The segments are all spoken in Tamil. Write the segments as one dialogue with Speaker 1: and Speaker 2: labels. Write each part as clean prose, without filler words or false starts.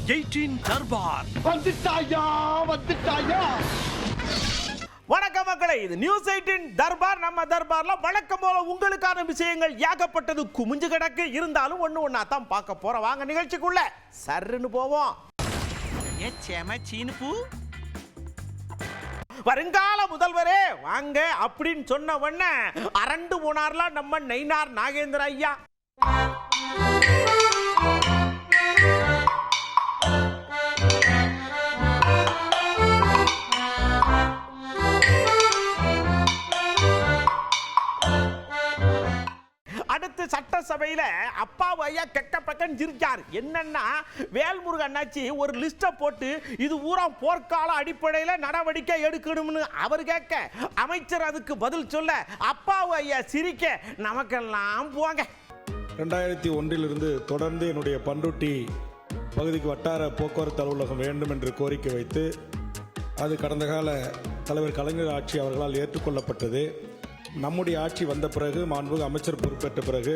Speaker 1: 18 தர்பார்
Speaker 2: வந்துட்டாயா.
Speaker 3: வணக்கம் மக்களே, இது நியூஸ் 18 தர்பார். நம்ம தர்பார்ல வழக்கம் போல உங்களுக்கான விஷயங்கள் ஏகப்பட்டது குமிஞ்சு கிடக்கு. இருந்தாலும் ஒண்ணா தான் பார்க்க போறோம். வாங்க நிகழ்ச்சிக்குள்ள சர்ன்னு போவோம். வருங்கால முதல்வரே வாங்க அப்படின்னு சொன்ன உடனே அரண்டு போனார்லாம் நம்ம நயினார் நாகேந்திர ஐயா. அடுத்து சட்டசபையில அப்பாவு ஐயா கெட்ட பக்கம் சிரிச்சார். என்னன்னா வேல்முருகன் அண்ணாச்சி ஒரு லிஸ்ட போட்டு இது ஊரா போர்க்கால அடிப்படையில் நடவடிக்கை எடுக்கணும்னு அவர் கேட்க, அமைச்சர் அதுக்கு பதில் சொல்ல, அப்பாவு ஐயா சிரிக்க, நமக்கெல்லாம் போங்க.
Speaker 4: 2001 தொடர்ந்து என்னுடைய பண்ருட்டி பகுதிக்கு வட்டார போக்குவரத்து அலுவலகம் வேண்டும் என்று கோரிக்கை வைத்து அது கடந்த கால தலைவர் கலைஞர் ஆட்சி அவர்களால் ஏற்றுக்கொள்ளப்பட்டது. நம்முடைய ஆட்சி வந்த பிறகு, மாண்புமிகு அமைச்சர் பொறுப்பேற்ற பிறகு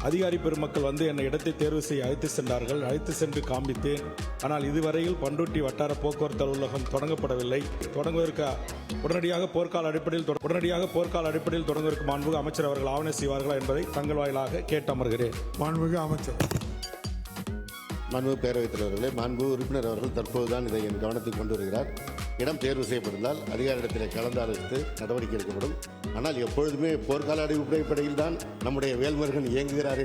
Speaker 4: அதிகாரி பெருமக்கள் வந்து என்னை இடத்தை தேர்வு செய்ய அழைத்து சென்றார்கள். அழைத்து சென்று காண்பித்தேன். ஆனால் இதுவரையில் பண்ருட்டி வட்டார போக்குவரத்து அலுவலகம் தொடங்கப்படவில்லை. தொடங்குவதற்கு உடனடியாக போர்க்கால அடிப்படையில் தொடங்குவதற்கு மாண்புமிகு அமைச்சர் அவர்கள் ஆவண செய்வார்களா என்பதை தங்கள் வாயிலாக கேட்டு அமர்கிறேன்.
Speaker 5: மாண்புமிகு அமைச்சர்.
Speaker 6: மாண்புமிகு பேரவைத் தலைவர்களே, மாண்புமிகு உறுப்பினர் அவர்கள் தற்போதுதான் இதை என் கவனத்துக்கு கொண்டு வருகிறார். இடம் தேர்வு செய்யப்பட்டால் அதிகாரிடத்தில் கலந்தாலோசித்து நடவடிக்கை எடுக்கப்படும். ஆனால் எப்பொழுதுமே போர்க்கால அடிப்படையில் தான் நம்முடைய வேல்முருகன் இயங்குகிறார்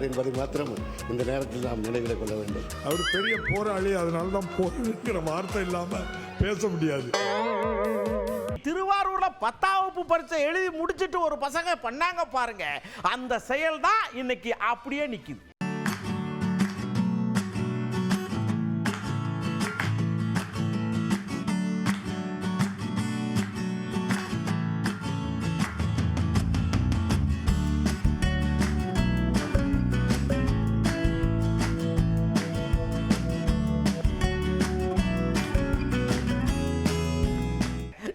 Speaker 6: என்பதை மாத்திரம் இந்த நேரத்தில் நாம் நினைவில் கொள்ள வேண்டும்.
Speaker 5: அவர் பெரிய போராளி, அதனால தான் போராளிங்கிற வார்த்தை இல்லாம பேச முடியாது.
Speaker 3: திருவாரூர்ல 10ஆம் வகுப்பு பரீட்சை எழுதி முடிச்சிட்டு ஒரு பசங்க பண்ணாங்க பாருங்க, அந்த செயல் தான் இன்னைக்கு அப்படியே நிக்குது.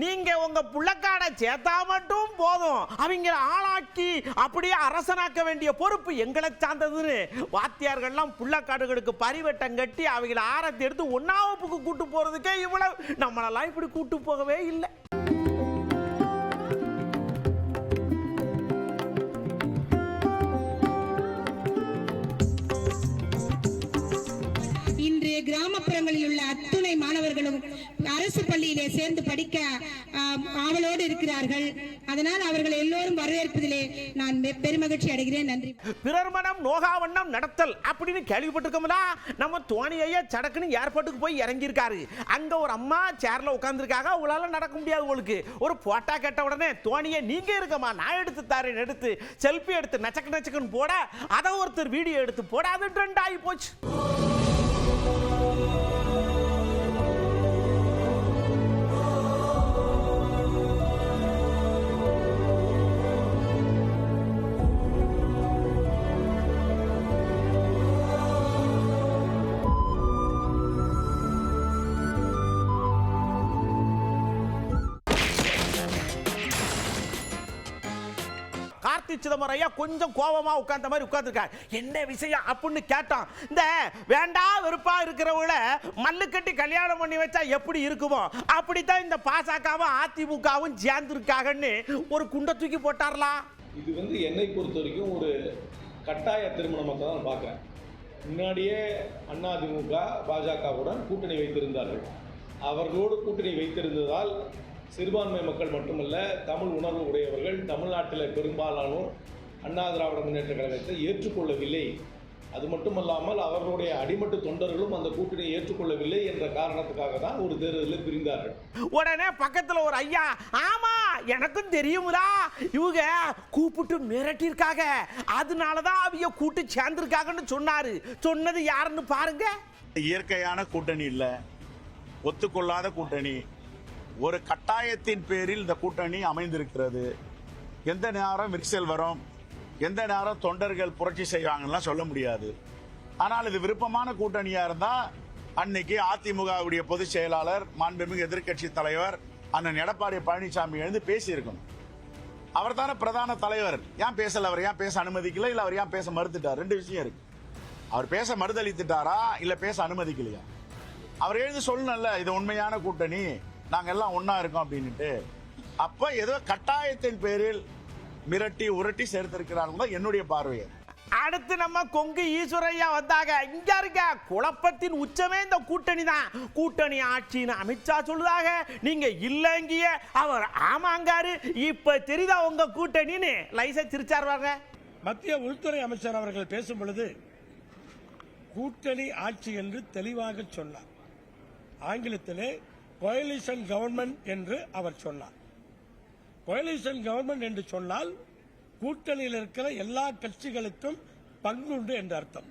Speaker 3: நீங்க உங்க புள்ளக்காட சேர்த்தா மட்டும் போதும், அவங்க ஆளாக்கி அப்படியே அரசனாக்க வேண்டிய பொறுப்பு எங்களை சார்ந்ததுன்னு வாத்தியார்கள்லாம் புள்ளக்காடுகளுக்கு பரிவட்டம் கட்டி அவங்கள ஆரத்தி எடுத்து 1ஆம் வகுப்புக்கு கூட்டு போறதுக்கே இவ்வளவு, நம்மளெல்லாம் இப்படி கூட்டு போகவே இல்லை.
Speaker 7: இன்றைய கிராமப்புறங்களில் உள்ள அத்துணை மாணவர்களும் அரசு பள்ளியிலே சேர்ந்து படிக்க ஆவலோடு இருக்கிறார்கள். அதனால் அவர்கள் எல்லோரும் வரவேற்பதிலே நான் பெருமகிழ்ச்சி அடைகிறேன். நன்றி.
Speaker 3: பிறர் மனம் நோகாவண்ணம் நடத்தல் அப்படின்னு கேள்விப்பட்டிருக்கோம்ல. நம்ம தோனி ஐயா சடக்குன்னு ஏர்போர்ட்டுக்கு போய் இறங்கியிருக்காரு. அங்க ஒரு அம்மா சேர்ல உட்கார்ந்துருக்காங்க. அவங்களால நடக்க முடியாது. உங்களுக்கு ஒரு போட்டா கேட்ட உடனே தோனியை நீங்க இருக்கமா நான் எடுத்து தாரேன் எடுத்து செல்ஃபி எடுத்து நச்சக்குன்னு போட, அதை ஒருத்தர் வீடியோ எடுத்து போட, அது ட்ரெண்ட் ஆகி போச்சு. கார்த்தி சிதம்பரம் ஐயா கொஞ்சம் கோபமா உட்கார்ந்த மாதிரி உட்கார்ந்துருக்காரு. என்ன விஷயம் அப்படின்னு கேட்டான். இந்த வேண்டா வெறுப்பா இருக்கிறவங்கள மல்லு கட்டி கல்யாணம் பண்ணி வச்சா எப்படி இருக்குமோ அப்படித்தான் இந்த பாசகவும் அதிமுகவும் சேர்ந்துருக்காங்கன்னு ஒரு குண்டை தூக்கி போட்டாரலாம்.
Speaker 8: இது என்னை பொறுத்த வரைக்கும் ஒரு கட்டாய திருமணமாக தான் நான் பார்க்குறேன். முன்னாடியே அதிமுக பாஜகவுடன் கூட்டணி வைத்திருந்தார்கள். அவர்களோடு கூட்டணி வைத்திருந்ததால் சிறுபான்மை மக்கள் மட்டுமல்ல, தமிழ் உணர்வு உடையவர்கள் தமிழ்நாட்டில் பெரும்பாலானோர் அண்ணா திராவிட முன்னேற்ற கழகத்தை ஏற்றுக்கொள்ளவில்லை. அது மட்டுமல்லாமல் அவர்களுடைய அடிமட்டு தொண்டர்களும் அந்த கூட்டணியை ஏற்றுக்கொள்ளவில்லை என்ற காரணத்துக்காக தான் ஒரு தேர்தலில் பிரிந்தார்கள்.
Speaker 3: உடனே பக்கத்தில் ஒரு ஐயா, ஆமா எனக்கும் தெரியுமுடா, இவங்க கூப்பிட்டு மிரட்டியிருக்காங்க, அதனாலதான் அவங்க கூட்டு சேர்ந்திருக்காங்கன்னு சொன்னாரு. சொன்னது யாருன்னு பாருங்க.
Speaker 9: இயற்கையான கூட்டணி இல்ல, ஒத்துக்கொள்ளாத கூட்டணி, ஒரு கட்டாயத்தின் பேரில் இந்த கூட்டணி அமைந்திருக்கிறது. எந்த நேரம் விரிசல் வரும், எந்த நேரம் தொண்டர்கள் புரட்சி செய்வாங்கலாம் சொல்ல முடியாது. ஆனால் இது விருப்பமான கூட்டணியா இருந்தா அன்னைக்கு அதிமுகவுடைய பொதுச் செயலாளர் மாண்புமிகு எதிர்க்கட்சி தலைவர் அண்ணன் எடப்பாடி பழனிசாமி எழுந்து பேசியிருக்கணும். அவர் தானே பிரதான தலைவர். ஏன் பேசல? அவர் ஏன் பேச அனுமதிக்கல? இல்ல அவர் ஏன் பேச மறுத்துட்டார்? ரெண்டு விஷயம் இருக்கு. அவர் பேச மறுதளித்துட்டாரா இல்ல பேச அனுமதிக்கலையா? அவர் எழுதி சொல்லணும்ல, இது உண்மையான கூட்டணி, நாங்க எல்லாம் ஒன்னா இருக்கோம் அப்படின்னுட்டு. அப்ப ஏதோ கட்டாயத்தின் பேரில் மிரட்டி உரட்டி சேர்த்திருக்கிறார்கள் என்னுடைய பார்வையை.
Speaker 3: அடுத்து நம்ம கொங்கு ஈஸ்வரையா வந்தாங்க. இங்க இருக்க குழப்பத்தின் உச்சமே இந்த கூட்டணி தான். கூட்டணி ஆட்சின்னு அமித்ஷா சொல்லுதாக, நீங்க இல்லங்கிய அவர் ஆமாங்காரு. இப்ப தெரியுதா உங்க கூட்டணின்னு லைசா சிரிச்சாருவாங்க.
Speaker 1: மத்திய உள்துறை அமைச்சர் அவர்கள் பேசும் பொழுது கூட்டணி ஆட்சி என்று தெளிவாக சொன்னார். ஆங்கிலத்திலே கோயலிஷன் கவர்மெண்ட் என்று அவர் சொன்னார். கோயலிஷன் கவர்மெண்ட் என்று சொன்னால் கூட்டணியில் இருக்கிற எல்லா கட்சிகளுக்கும் பங்குண்டு என்று அர்த்தம்.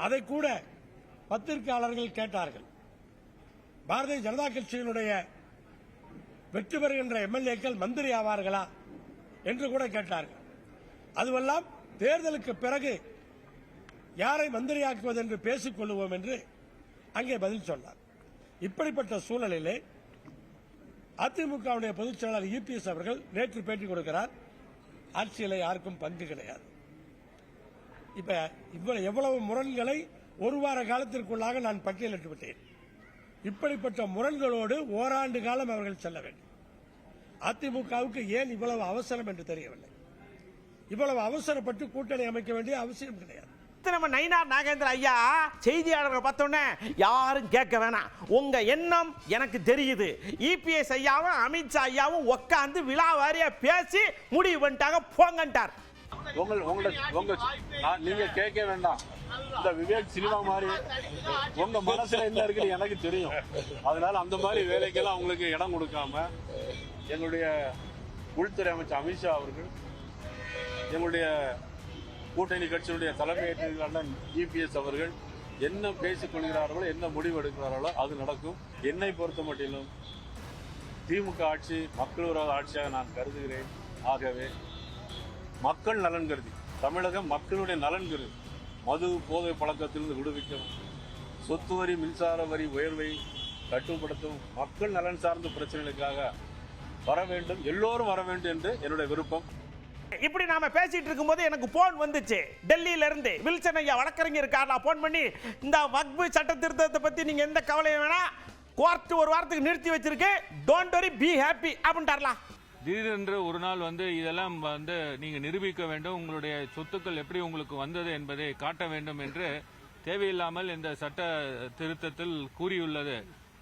Speaker 1: அதை கூட பத்திரிகையாளர்கள் கேட்டார்கள். பாரதிய ஜனதா கட்சியினுடைய வெற்றி பெறுகின்ற எம்எல்ஏக்கள் மந்திரி ஆவார்களா என்று கூட கேட்டார்கள். அதுவெல்லாம் தேர்தலுக்கு பிறகு யாரை மந்திரியாக்குவது என்று பேசிக் கொள்வோம் என்று அங்கே பதில் சொன்னார். இப்படிப்பட்ட சூழலிலே அதிமுகவுடைய பொதுச் செயலாளர் இபிஎஸ் அவர்கள் நேற்று பேட்டி கொடுக்கிறார். ஆட்சியில் யாருக்கும் பங்கு கிடையாது. இப்ப எவ்வளவு முரண்களை ஒரு வார காலத்திற்குள்ளாக நான் பட்டியலிட்டு விட்டேன். இப்படிப்பட்ட முரண்களோடு ஓராண்டு காலம் அவர்கள் செல்ல வேண்டும். அதிமுகவுக்கு ஏன் இவ்வளவு அவசரம் என்று தெரியவில்லை. இவ்வளவு அவசரப்பட்டு கூட்டணி அமைக்க வேண்டிய அவசியம் கிடையாது.
Speaker 3: நம்ம நயினார் நாகேந்திர ஐயா செய்தியாளர்கள் பார்த்தோன்னே யாரும் கேட்க வேணாம், உங்க எண்ணம் எனக்கு தெரியுது. இபிஎஸ் ஐயாவும் அமித்ஷா ஐயாவும் உட்காந்து விழா வாரியா பேசி முடிவு பண்ணிட்டாங்க, போங்கன்ட்டார்.
Speaker 2: நீங்க கேட்க வேண்டாம். இந்த விவேக் சினிமா மாதிரி உங்க மனசுல என்ன இருக்குன்னு எனக்கு தெரியும். அதனால அந்த மாதிரி வேலைக்கெல்லாம் அவங்களுக்கு இடம் கொடுக்காம எங்களுடைய உள்துறை அமைச்சர் அமித்ஷா அவர்கள், எங்களுடைய கூட்டணி கட்சியுடைய தலைமை அண்ணன் இபிஎஸ் அவர்கள் என்ன பேசிக் கொள்கிறார்களோ, என்ன முடிவு எடுக்கிறார்களோ அது நடக்கும். என்னை பொறுத்த மட்டிலும் திமுக ஆட்சி மக்கள் விரோத ஆட்சியாக நான் கருதுகிறேன். ஆகவே மக்கள் நலன் கருதி, தமிழகம் மக்களுடைய நலன் கருதி மது போதை பழக்கத்திலிருந்து விடுவிக்கணும், சொத்து வரி மின்சார வரி உயர்வை கட்டுப்படுத்தும், மக்கள் நலன் சார்ந்த பிரச்சனைகளுக்காக வர வேண்டும், எல்லோரும் வர வேண்டும் என்று என்னுடைய விருப்பம்.
Speaker 3: இப்படி நாம பேசிட்டு இருக்கும்போது எனக்கு போன் வந்துச்சு டெல்லியில இருந்து. வில்சன் ஐயா வழக்கறிஞர் இருக்காரா, போன் பண்ணி இந்த வக்ஃபு சட்ட திருத்தத்தை பத்தி நீங்க எந்த கவலையும் வேணா, கோர்ட் ஒரு வாரத்துக்கு நிறுத்தி வச்சிருக்கு, டோன்ட் வரி பி ஹாப்பி அப்படின்ட்டாரலாம்.
Speaker 10: திடீரென்று ஒரு நாள் இதெல்லாம் நீங்க நிரூபிக்க வேண்டும், உங்களுடைய சொத்துக்கள் எப்படி உங்களுக்கு வந்தது என்பதை காட்ட வேண்டும் என்று தேவையில்லாமல் இந்த சட்ட திருத்தத்தில் கூறியுள்ளது.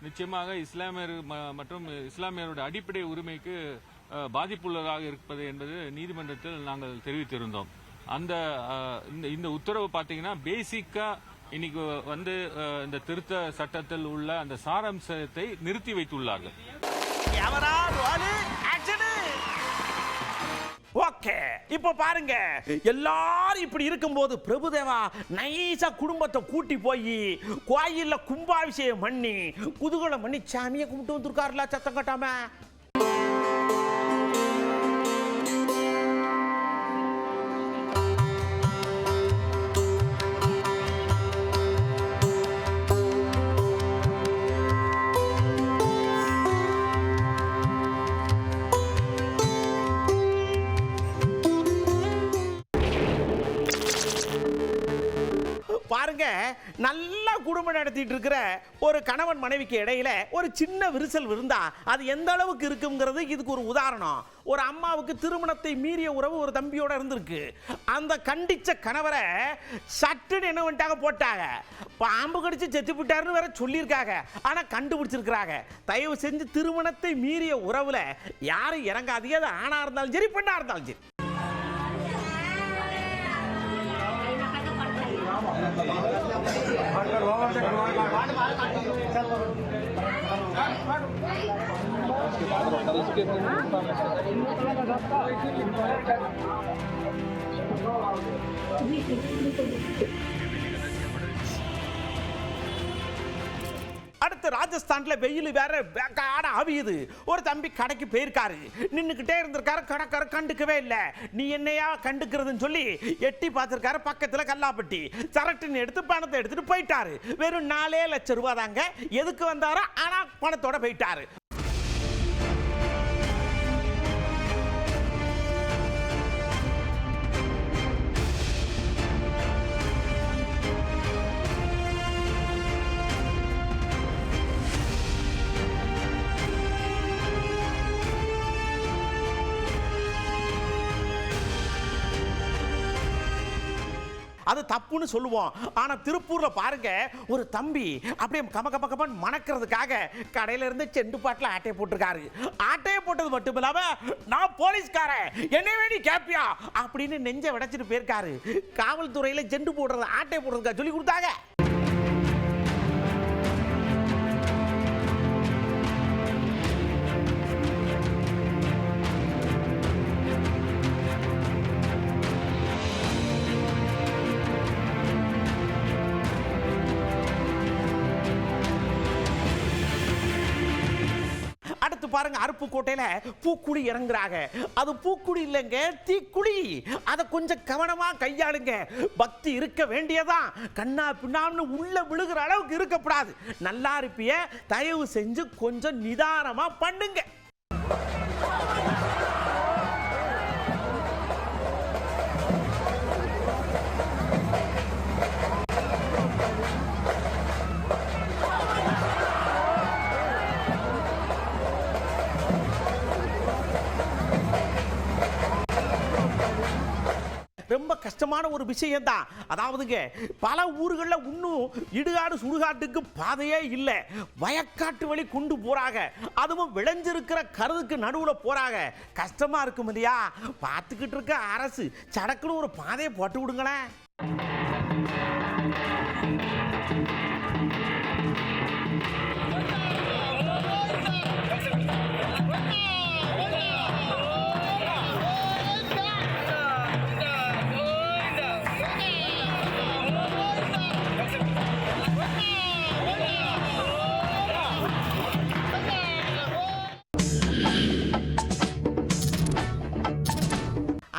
Speaker 10: நிச்சயமாக இஸ்லாமியர் மற்றும் இஸ்லாமியருடைய அடிப்படை உரிமைக்கு பாதிப்புள்ளதாக இருப்பது என்பது நீதிமன்றத்தில் நாங்கள் தெரிவித்திருந்தோம். இந்த உத்தரவு பார்த்தீங்கன்னா பேசிக்கா இன்னைக்கு இந்த திருத்த சட்டத்தில் உள்ள அந்த சாராம்சத்தை நிறுத்தி வைத்துள்ளார்கள்.
Speaker 3: ஓகே, இப்ப பாருங்க, எல்லாரும் இப்படி இருக்கும்போது பிரபுதேவா நைசா குடும்பத்தை கூட்டி போய் கோயில்ல கும்பாபிஷேகம் பண்ணி குதூகலம் பண்ணி சாமியை கும்பிட்டு வந்திருக்காருல சத்தம் கட்டாம. பாருங்க, நல்லா குடும்பம் நடத்திட்டு இருக்கிற ஒரு கணவன் மனைவிக்கு இடையில ஒரு சின்ன விரிசல் இருந்தா அது எந்த அளவுக்கு இருக்குங்கிறது இதுக்கு ஒரு உதாரணம். ஒரு அம்மாவுக்கு திருமணத்தை மீறிய உறவு ஒரு தம்பியோட இருந்திருக்கு. அந்த கண்டிச்ச கணவரை சட்டுன்னு என்ன பண்ணிட்டாங்க, போட்டாங்க. பாம்பு கடிச்சு செத்து விட்டாருன்னு வேற சொல்லியிருக்காங்க. ஆனா கண்டுபிடிச்சிருக்கிறாங்க. தயவு செஞ்சு திருமணத்தை மீறிய உறவுல யாரும் இறங்காதீங்க. அது ஆணா இருந்தாலும் சரி, பெண்ணா இருந்தாலும் சரி. அடுத்து ராஜஸ்தான்ல வெயில் வேற வேக்காட ஆவியுது. ஒரு தம்பி கடைக்கு போயிருக்காரு, நின்னுக்கிட்டே இருந்திருக்காரு. கடைக்கார கண்டுக்கவே இல்லை. நீ என்னையா கண்டுக்கிறதுன்னு சொல்லி எட்டி பார்த்திருக்காரு. பக்கத்துல கல்லாப்பட்டி சரட்டுன்னு எடுத்து பணத்தை எடுத்துட்டு போயிட்டாரு. வெறும் 4 லட்சம் ரூபாய் தாங்க. எதுக்கு வந்தாரோ, ஆனா பணத்தோட போயிட்டாரு. அது தப்புன்னு சொல்லுவோம். ஆனா திருப்பூர்ல பாருங்க, ஒரு தம்பி அப்படியே கம மணக்கிறதுக்காக கடையில இருந்து செண்டு பாட்டில் ஆட்டையை போட்டிருக்காரு. ஆட்டையை போட்டது மட்டும் இல்லாம, நான் போலீஸ்காரன் என்ன வேண்டி கேப்பியா அப்படின்னு நெஞ்ச விடைச்சிட்டு போயிருக்காரு. காவல்துறையில செண்டு போடுறது ஆட்டையை போடுறதுக்காக சொல்லி கொடுத்தாங்க. அடுத்து பாருங்க, அருப்புக்கோட்டையில பூக்குழி இறங்குறாங்க. அது பூக்குழி இல்லைங்க, தீக்குழி. அதை கொஞ்சம் கவனமா கையாளுங்க. பக்தி இருக்க வேண்டியதான், கண்ணா பின்னான்னு உள்ள விழுகிற அளவுக்கு இருக்கக்கூடாது. நல்லா இருப்பிய, தயவு செஞ்சு கொஞ்சம் நிதானமா பண்ணுங்க. ரொம்ப கஷ்டமான ஒரு விஷயம் தான். அதாவதுங்க, பல ஊர்களில் இன்னும் இடுகாடு சுடுகாட்டுக்கு பாதையே இல்லை. வயக்காட்டு வழி கொண்டு போறாங்க. அதுவும் விளைஞ்சிருக்கிற கருதுக்கு நடுவில் போறாங்க. கஷ்டமா இருக்கும் இல்லையா? பார்த்துக்கிட்டு இருக்க அரசு சடக்குன்னு ஒரு பாதையை போட்டு விடுங்களேன்.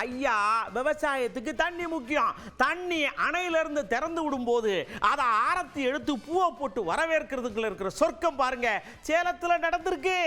Speaker 3: ஐயா, விவசாயத்துக்கு தண்ணி முக்கியம். தண்ணி அணையிலிருந்து திறந்து விடும் போது அதை ஆரத்தி எடுத்து பூவை போட்டு வரவேற்கிறதுக்குள்ள இருக்கிற சொர்க்கம் பாருங்க, சேலத்துல நடந்திருக்கு.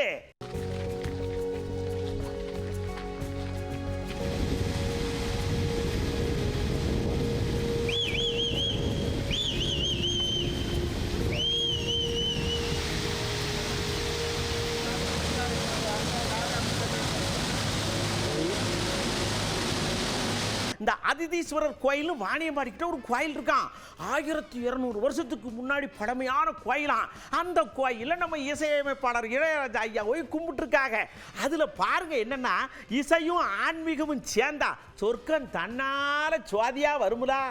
Speaker 3: இந்த அதிதீஸ்வரர் கோயில் வாணியம்பாடிக்கிட்ட ஒரு கோயில் இருக்கான். 1200 வருஷத்துக்கு முன்னாடி பழமையான கோயிலாம். அந்த கோயில நம்ம இசையமைப்பாளர் இளையராஜா ஐயா போய் கும்பிட்டுருக்காங்க. அதுல பாருங்க என்னன்னா, இசையும் ஆன்மீகமும் சேர்ந்தா சொர்க்கம் தன்னால சுவாதியா வருமுலா.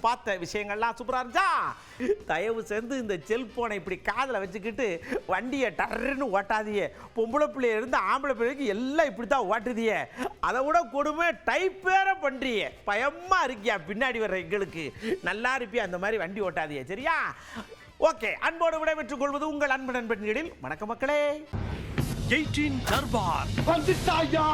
Speaker 3: பார்த்த விஷயங்கள்லாம் சூப்பரா இருந்துச்சா? தயவு செஞ்சு இந்த செல்போனை இப்படி காதில் வச்சுக்கிட்டு வண்டியை டர்ன்னு ஓட்டாதியே. பொம்பளை பிள்ளைய இருந்து ஆம்பளை பிள்ளைக்கு எல்லாம் இப்படி தான் ஓட்டுதியே. அதை விட கொடுமை டைப் வேற பண்றியே. பயமா இருக்கியா பின்னாடி வர்ற எங்களுக்கு? நல்லா இருப்பியா அந்த மாதிரி வண்டி ஓட்டாதியே, சரியா? ஓகே, அன்போடு விடைபெற்றுக் கொள்வது உங்கள் அன்பு நண்பன்களில். வணக்கம் மக்களே.
Speaker 1: 18 தர்பார்
Speaker 2: வந்துட்டாயா.